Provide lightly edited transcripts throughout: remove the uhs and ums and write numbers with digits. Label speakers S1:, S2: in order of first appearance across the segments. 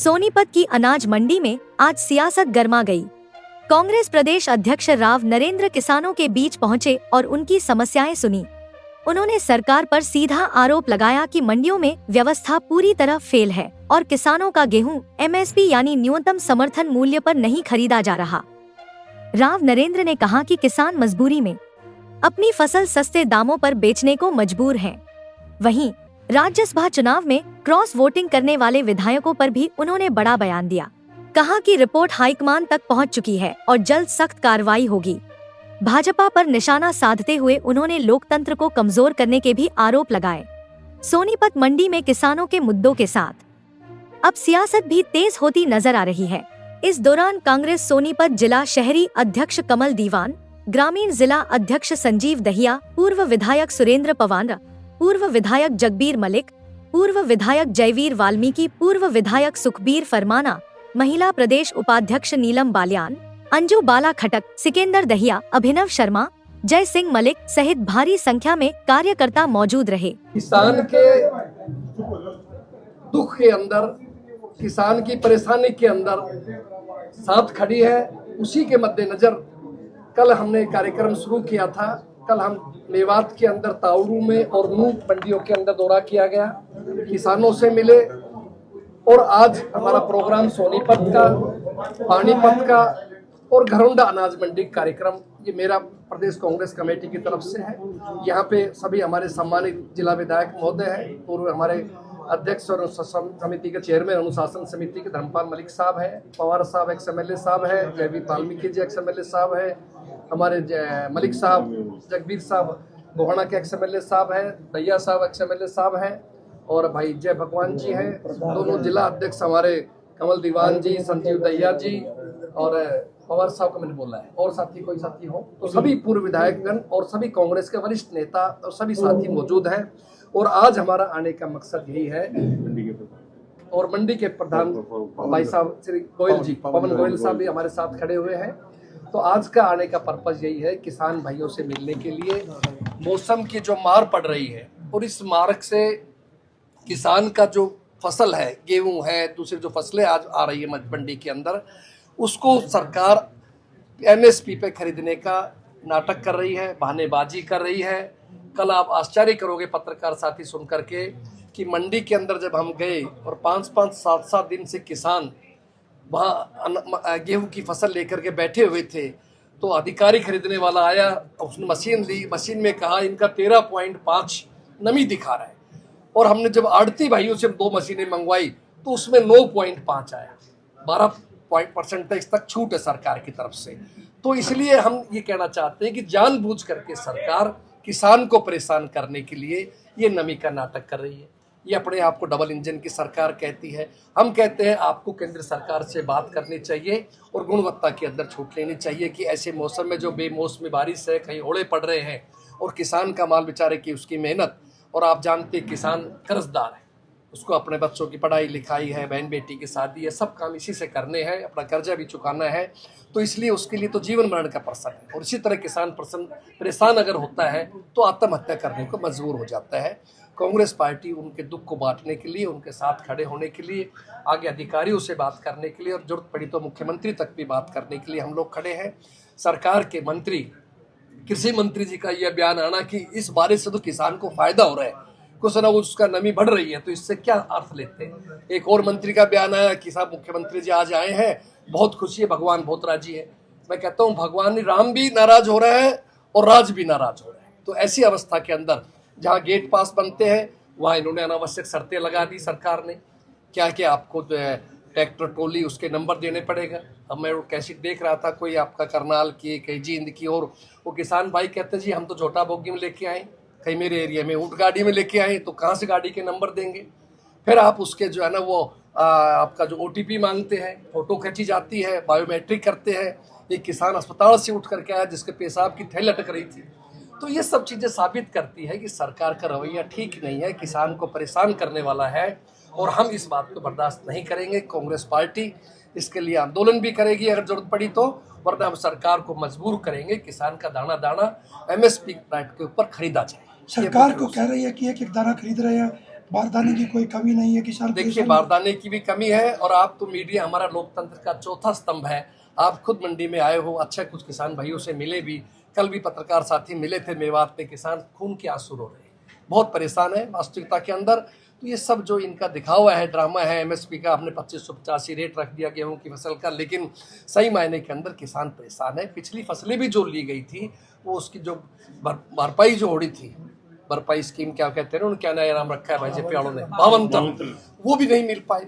S1: सोनीपत की अनाज मंडी में आज सियासत गर्मा गई। कांग्रेस प्रदेश अध्यक्ष राव नरेंद्र किसानों के बीच पहुंचे और उनकी समस्याएं सुनी। उन्होंने सरकार पर सीधा आरोप लगाया कि मंडियों में व्यवस्था पूरी तरह फेल है और किसानों का गेहूं एमएसपी यानी न्यूनतम समर्थन मूल्य पर नहीं खरीदा जा रहा। राव नरेंद्र ने कहा कि किसान मजबूरी में अपनी फसल सस्ते दामों पर बेचने को मजबूर हैं। वहीं राज्यसभा चुनाव में क्रॉस वोटिंग करने वाले विधायकों पर भी उन्होंने बड़ा बयान दिया। कहा कि रिपोर्ट हाईकमान तक पहुंच चुकी है और जल्द सख्त कार्रवाई होगी। भाजपा पर निशाना साधते हुए उन्होंने लोकतंत्र को कमजोर करने के भी आरोप लगाए। सोनीपत मंडी में किसानों के मुद्दों के साथ अब सियासत भी तेज होती नजर आ रही है। इस दौरान कांग्रेस सोनीपत जिला शहरी अध्यक्ष कमल दीवान, ग्रामीण जिला अध्यक्ष संजीव दहिया, पूर्व विधायक सुरेंद्र पवार, पूर्व विधायक जगबीर मलिक, पूर्व विधायक जयवीर वाल्मीकि, पूर्व विधायक सुखबीर फरमाना, महिला प्रदेश उपाध्यक्ष नीलम बालियान, अंजू बाला खटक, सिकंदर दहिया, अभिनव शर्मा, जय सिंह मलिक सहित भारी संख्या में कार्यकर्ता मौजूद रहे।
S2: किसान के दुख के अंदर, किसान की परेशानी के अंदर साथ खड़ी है। उसी के मद्देनजर कल हमने कार्यक्रम शुरू किया था। कल हम मेवात के अंदर ताउरू में और नूह मंडियों के अंदर दौरा किया गया, किसानों से मिले। और आज हमारा प्रोग्राम सोनीपत का, पानीपत का और घरौंडा अनाज मंडी कार्यक्रम, ये मेरा प्रदेश कांग्रेस कमेटी की तरफ से है। यहाँ पे सभी हमारे सम्मानित जिला विधायक महोदय हैं, पूर्व हमारे अध्यक्ष और समिति के चेयरमैन अनुशासन समिति के धर्मपाल मलिक साहब है, पवार साहब एक्स एमएलए साहब है, जयवीर वाल्मीकि जी एक्स एमएलए साहब है, हमारे मलिक साहब, जगबीर साहब गोहाना के एक्स एमएलए साहब है, दैया साहब एक्स एमएलए साहब है और भाई जय भगवान जी हैं। दोनों जिला अध्यक्ष हमारे कमल दीवान जी, संजीव दैया जी और पवार साहब का मैंने बोला है। और साथी कोई साथी हो तो सभी पूर्व विधायकगण और सभी कांग्रेस के वरिष्ठ नेता और सभी साथी मौजूद हैं। और आज हमारा आने का मकसद यही है। और मंडी के प्रधान भाई साहब श्री गोयल जी, पवन गोयल साहब भी हमारे साथ खड़े हुए हैं। तो आज का आने का पर्पज यही है, किसान भाइयों से मिलने के लिए। मौसम की जो मार पड़ रही है और इस मार से किसान का जो फसल है, गेहूं है, दूसरी जो फसलें आज आ रही है मंडी के अंदर, उसको सरकार एमएसपी पे खरीदने का नाटक कर रही है, बहानेबाजी कर रही है। कल आप आश्चर्य करोगे पत्रकार साथी सुन करके कि मंडी के अंदर जब हम गए और 5-5, 7-7 दिन से किसान वहाँ गेहूं की फसल लेकर के बैठे हुए थे, तो अधिकारी खरीदने वाला आया, उसने मशीन ली, मशीन में कहा इनका 13.5 नमी दिखा रहा है। और हमने जब आड़ती भाइयों से 2 मशीनें मंगवाई तो उसमें 9.5 आया। 12% तक छूट है सरकार की तरफ से। तो इसलिए हम ये कहना चाहते हैं कि जानबूझ करके सरकार किसान को परेशान करने के लिए ये नमी का नाटक कर रही है। ये अपने आप को डबल इंजन की सरकार कहती है। हम कहते हैं आपको केंद्र सरकार से बात करनी चाहिए और गुणवत्ता के अंदर छूट लेनी चाहिए कि ऐसे मौसम में जो बेमौसमी बारिश है, कहीं ओले पड़ रहे हैं और किसान का माल बेचारे की उसकी मेहनत, और आप जानते हैं किसान कर्जदार है, उसको अपने बच्चों की पढ़ाई लिखाई है, बहन बेटी की शादी है, सब काम इसी से करने हैं, अपना कर्जा भी चुकाना है। तो इसलिए उसके लिए तो जीवन मरण का प्रश्न है। और इसी तरह किसान परेशान अगर होता है तो आत्महत्या करने को मजबूर हो जाता है। कांग्रेस पार्टी उनके दुख को बांटने के लिए, उनके साथ खड़े होने के लिए, आगे अधिकारियों से बात करने के लिए और जरूरत पड़ी तो मुख्यमंत्री तक भी बात करने के लिए हम लोग खड़े हैं। सरकार के मंत्री, कृषि मंत्री जी का यह बयान आना कि इस बारिश से तो किसान को फायदा हो रहा है, कुछ ना कुछ उसका नमी बढ़ रही है, तो इससे क्या अर्थ लेते हैं। एक और मंत्री का बयान आया कि साहब मुख्यमंत्री जी आज आए हैं, बहुत खुशी है, भगवान बहुत राजी है। मैं कहता हूँ भगवान राम भी नाराज हो रहे हैं और राज भी नाराज हो रहे हैं। तो ऐसी अवस्था के अंदर जहाँ गेट पास बनते हैं वहाँ इन्होंने अनावश्यक शर्तें लगा दी सरकार ने। क्या कि आपको ट्रैक्टर ट्रॉली उसके नंबर देने पड़ेगा। अब मैं कैसे देख रहा था, कोई आपका करनाल की, कहीं जींद की, और वो किसान भाई कहते जी हम तो छोटा बोगी में लेके आए, कहीं मेरे एरिया में ऊँट गाड़ी में लेके आए, तो कहाँ से गाड़ी के नंबर देंगे। फिर आप उसके जो है ना वो आपका जो OTP मांगते हैं, फोटो खींची जाती है, बायोमेट्रिक करते हैं। एक किसान अस्पताल से उठ करके आया जिसके पेशाब की थैली लटक रही थी। तो ये सब चीज़ें साबित करती है कि सरकार का रवैया ठीक नहीं है, किसान को परेशान करने वाला है और हम इस बात को बर्दाश्त नहीं करेंगे। कांग्रेस पार्टी इसके लिए आंदोलन भी करेगी अगर जरूरत पड़ी तो, वरना हम सरकार को मजबूर करेंगे किसान का दाना दाना MSP रेट के ऊपर खरीदा जाए।
S3: सरकार को कह रही है कि एक दाना खरीद रहे हैं, बारदाने की कोई कमी नहीं है किसान।
S2: देखिए, बारदाने की भी कमी है, और आप तो मीडिया हमारा लोकतंत्र का चौथा स्तंभ है। आप खुद मंडी में आए हो, अच्छा कुछ किसान भाइयों से मिले भी, कल भी पत्रकार साथी मिले थे मेवात में, किसान खून के आंसू रो रहे हैं, बहुत परेशान है वास्तविकता के अंदर। तो ये सब जो इनका दिखावा है, ड्रामा है, एमएसपी का हमने 2585 रेट रख दिया गेहूं की फसल का, लेकिन सही मायने के अंदर किसान परेशान है। पिछली फसलें भी जो ली गई थी, वो उसकी जो भरपाई जो होड़ी थी, भरपाई स्कीम क्या कहते हैं, उन्होंने क्या नया नाम रखा है भाजपा वालों ने, भावंतर, वो भी नहीं मिल पाई।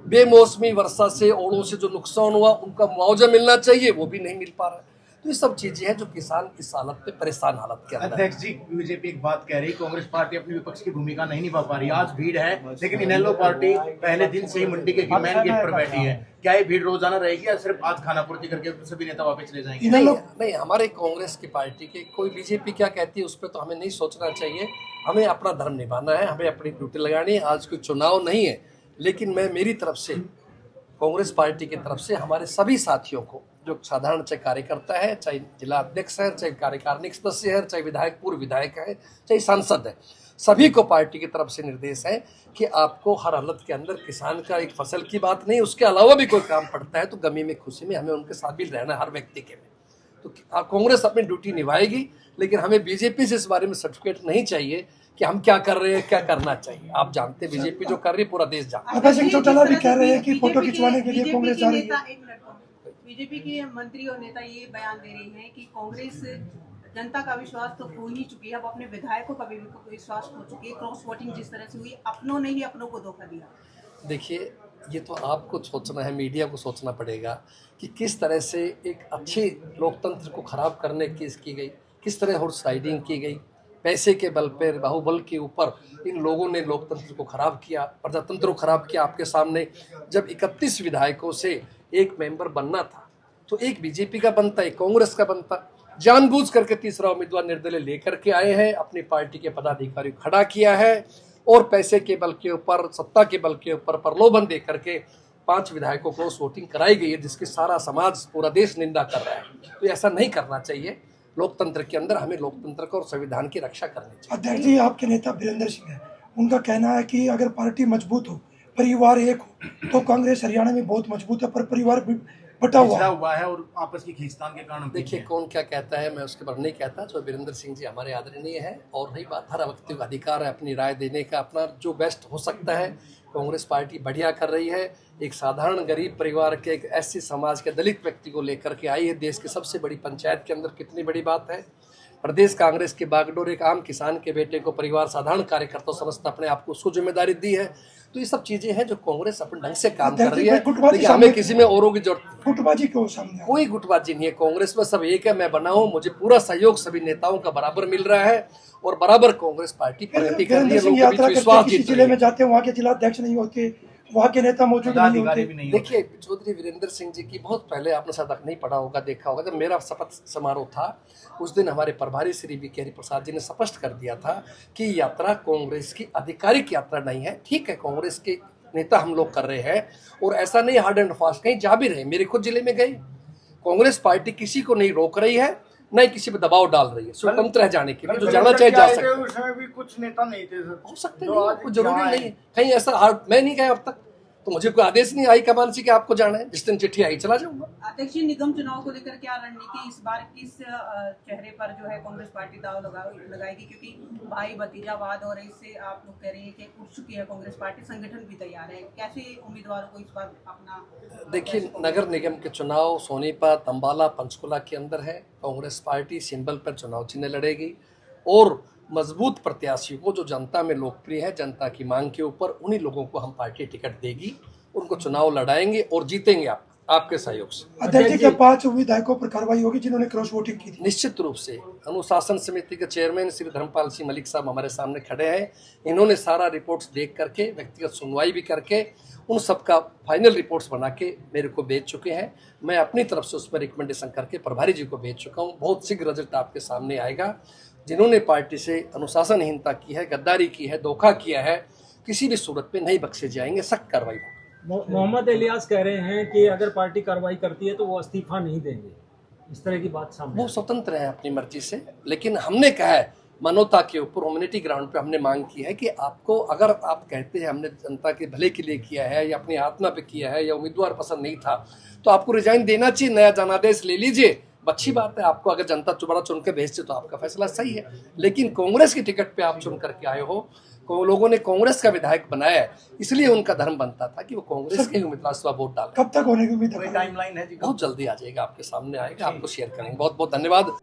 S2: बेमौसमी वर्षा से, ओलों से जो नुकसान हुआ उनका मुआवजा मिलना चाहिए, वो भी नहीं मिल पा रहा है। तो ये सब चीजें हैं जो किसान इस हालत पे परेशान हालत के अंदर।
S4: अध्यक्ष जी, बीजेपी एक बात कह रही, कांग्रेस पार्टी अपनी विपक्ष की भूमिका नहीं निभा पा रही। आज भीड़ है, लेकिन इनेलो पार्टी पहले दिन से ही मंडी के मैन गेट पर बैठी है। क्या ये भीड़ रोजाना रहेगी या सिर्फ आज खाना पूर्ति करके सभी नेता वापस चले जाएंगे?
S2: नहीं, हमारे कांग्रेस की पार्टी के कोई बीजेपी क्या कहती है उस पर तो हमें नहीं सोचना चाहिए। हमें अपना धर्म निभाना है, हमें अपनी ड्यूटी लगानी है। आज कोई चुनाव नहीं है, लेकिन मैं मेरी तरफ से, कांग्रेस पार्टी की तरफ से हमारे सभी साथियों को, जो साधारण चाहे कार्यकर्ता है, चाहे जिला अध्यक्ष है, चाहे कार्यकारिणी सदस्य है, चाहे विधायक, पूर्व विधायक है, चाहे सांसद है, सभी को पार्टी की तरफ से निर्देश है कि आपको हर हालत के अंदर किसान का एक फसल की बात नहीं, उसके अलावा भी कोई काम पड़ता है तो गमी में खुशी में हमें उनके साथ भी रहना हर व्यक्ति के में। तो कांग्रेस अपनी ड्यूटी निभाएगी, लेकिन हमें बीजेपी से इस बारे में सर्टिफिकेट नहीं चाहिए कि हम क्या कर रहे हैं, क्या करना चाहिए। आप जानते हैं बीजेपी जो कर रही है पूरा देश जानता है।
S3: अभय सिंह चौटाला भी कह रहे हैं कि फोटो खिंचवाने के लिए कांग्रेस जा रही है।
S5: बीजेपी के मंत्री और नेता ये बयान दे रहे हैं कि कांग्रेस जनता का विश्वास तो खो ही चुकी है, अब अपने विधायकों का भी विश्वास खो चुकी है। क्रॉस वोटिंग जिस तरह से हुई, अपनों ने ही अपनों को धोखा दिया।
S2: देखिए, ये तो आपको सोचना है, मीडिया को सोचना पड़ेगा कि किस तरह से एक अच्छे लोकतंत्र को खराब करने की गई, किस तरह हॉर्स राइडिंग की गई, पैसे के बल पर, बाहुबल के ऊपर इन लोगों ने लोकतंत्र को खराब किया, प्रजातंत्र को खराब किया। आपके सामने जब 31 विधायकों से एक मेंबर बनना था, तो एक बीजेपी का बनता, एक कांग्रेस का बनता। जानबूझ करके तीसरा उम्मीदवार निर्दलीय लेकर के आए हैं, अपनी पार्टी के पदाधिकारी को खड़ा किया है, और पैसे के बल के ऊपर, सत्ता के बल के ऊपर प्रलोभन दे करके 5 विधायकों को वोटिंग कराई गई है, जिसकी सारा समाज, पूरा देश निंदा कर रहा है। तो ऐसा नहीं करना चाहिए। लोकतंत्र के अंदर हमें लोकतंत्र को और संविधान की रक्षा करनी चाहिए।
S3: अध्यक्ष जी, आपके नेता वीरेंद्र सिंह है, उनका कहना है कि अगर पार्टी मजबूत हो, परिवार एक हो, तो कांग्रेस हरियाणा में बहुत मजबूत है, पर परिवार बटा हुआ
S4: है और आपस की खींचतान के कारण।
S2: देखिए, कौन क्या कहता है मैं उसके बारे में नहीं कहता। जो वीरेंद्र सिंह जी हमारे आदरणीय है, और रही बात, हर व्यक्ति का अधिकार है अपनी राय देने का, अपना जो बेस्ट हो सकता है। कांग्रेस पार्टी बढ़िया कर रही है। एक साधारण गरीब परिवार के, एक ऐसी समाज के दलित व्यक्ति को लेकर के आई है। देश की सबसे बड़ी पंचायत के अंदर कितनी बड़ी बात है। प्रदेश कांग्रेस की बागडोर एक आम किसान के बेटे को परिवार, साधारण कार्यकर्ता समझता अपने आप को, उसको जिम्मेदारी दी है। तो ये सब चीजें हैं जो कांग्रेस अपने ढंग से काम कर रही है, लेकिन हमें किसी में औरों की जरूरत,
S3: गुटबाजी क्यों सामने?
S2: कोई गुटबाजी नहीं है। कांग्रेस में सब एक है। मैं बना हूं, मुझे पूरा सहयोग सभी नेताओं का बराबर मिल रहा है, और बराबर कांग्रेस पार्टी प्रगति कर रही है। लोगों के बीच विश्वास जीत रही है।
S3: जिले में जाते हैं, वहाँ के जिला अध्यक्ष नहीं होते, वहाँ के नेता मौजूद नहीं होते।
S2: देखिए, चौधरी वीरेंद्र सिंह जी की बहुत पहले आपने शायद नहीं पढ़ा होगा, देखा होगा, जब मेरा शपथ समारोह था उस दिन हमारे प्रभारी श्री वी.के. हरि प्रसाद जी ने स्पष्ट कर दिया था कि यात्रा कांग्रेस की आधिकारिक यात्रा नहीं है। ठीक है, कांग्रेस के नेता हम लोग कर रहे हैं, और ऐसा नहीं हार्ड एंड फास्ट, कहीं जा भी रहे, मेरे खुद जिले में गए। कांग्रेस पार्टी किसी को नहीं रोक रही है, नहीं किसी पे दबाव डाल रही है, स्वतंत्र है जाने के लिए, जो जाना चाहे जा सकते।
S4: उस समय भी कुछ नेता नहीं थे सर।
S2: हो सकते हैं, कुछ जरूरी नहीं है। कहीं ऐसा मैं नहीं गया अब तक, तो मुझे कोई आदेश नहीं आई कमान से कि आपको जाना है। जिस दिन चिट्ठी आई चला जाऊंगा।
S5: अध्यक्ष जी, निगम चुनाव को लेकर क्या रणनीति इस बार, किस चेहरे पर जो है कांग्रेस पार्टी दाव लगाएगी? क्योंकि भाई भतीजावाद और इससे आप लोग कह रहे हैं कि उठ चुकी है कांग्रेस पार्टी, संगठन भी तैयार है, कैसे उम्मीदवारों को इस बार अपना?
S2: देखिए, नगर निगम के चुनाव सोनीपत, अंबाला, पंचकुला के अंदर है। कांग्रेस पार्टी सिंबल पर चुनाव चिन्ह लड़ेगी, और मजबूत प्रत्याशियों को जो जनता में लोकप्रिय है, जनता की मांग के ऊपर, उन्हीं लोगों को हम पार्टी टिकट देगी, उनको चुनाव लड़ाएंगे और जीतेंगे आपके सहयोग से।
S3: अध्यक्ष जी, क्या 5 विधायकों पर कार्रवाई होगी जिन्होंने क्रॉस वोटिंग की थी?
S2: निश्चित रूप से। अनुशासन समिति के चेयरमैन श्री धर्मपाल सिंह मलिक साहब हमारे सामने खड़े हैं। इन्होंने सारा रिपोर्ट्स देख करके, व्यक्तिगत सुनवाई भी करके, उन सबका फाइनल रिपोर्ट्स बना के मेरे को भेज चुके हैं। मैं अपनी तरफ से उस पर रिकमेंडेशन करके प्रभारी जी को भेज चुका हूँ। बहुत शीघ्र रिजल्ट आपके सामने आएगा। जिन्होंने पार्टी से अनुशासनहीनता की है, गद्दारी की है, धोखा किया है, किसी भी सूरत में नहीं बख्शे जाएंगे, सख्त कार्रवाई होगी।
S6: मोहम्मद इलियास कह रहे हैं कि अगर पार्टी कार्रवाई करती है तो वो इस्तीफा नहीं देंगे, इस तरह की बात सामने।
S2: वो स्वतंत्र है अपनी मर्जी से, लेकिन हमने कहा है मानवता के ऊपर ह्यूमैनिटी ग्राउंड पे हमने मांग की है कि आपको, अगर आप कहते हैं हमने जनता के भले के लिए किया है या अपनी आत्मा पे किया है या उम्मीदवार पसंद नहीं था, तो आपको रिजाइन देना चाहिए, नया जनादेश ले लीजिए, अच्छी बात है। आपको अगर जनता दोबारा चुन के भेजते तो आपका फैसला सही है, लेकिन कांग्रेस की टिकट पे आप चुन करके आए हो, लोगों ने कांग्रेस का विधायक बनाया है, इसलिए उनका धर्म बनता था कि वो कांग्रेस के उम्मीदवार से वोट डालें।
S3: कब तक होने की उम्मीद है?
S4: टाइमलाइन है जी?
S2: बहुत जल्दी आ जाएगा, आपके सामने आएगा, आपको शेयर करेंगे। बहुत बहुत धन्यवाद।